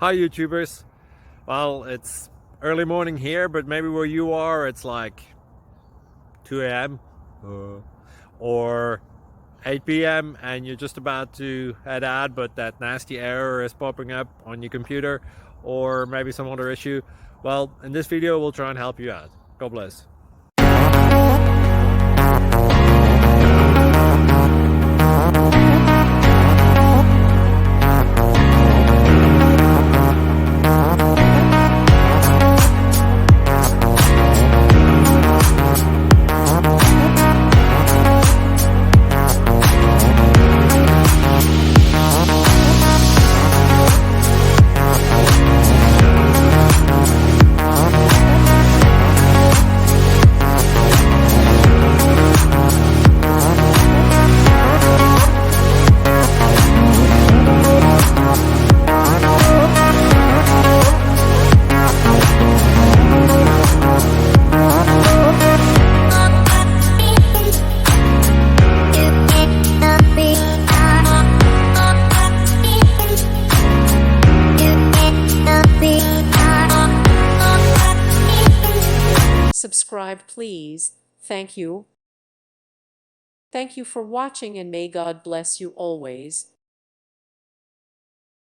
Hi YouTubers. Well, it's early morning here, but maybe where you are it's like 2 a.m. or 8 p.m. and you're just about to head out, but that nasty error is popping up on your computer, or maybe some other issue. Well, in this video we'll try and help you out. God bless. Subscribe please. Thank you. Thank you for watching and may God bless you always.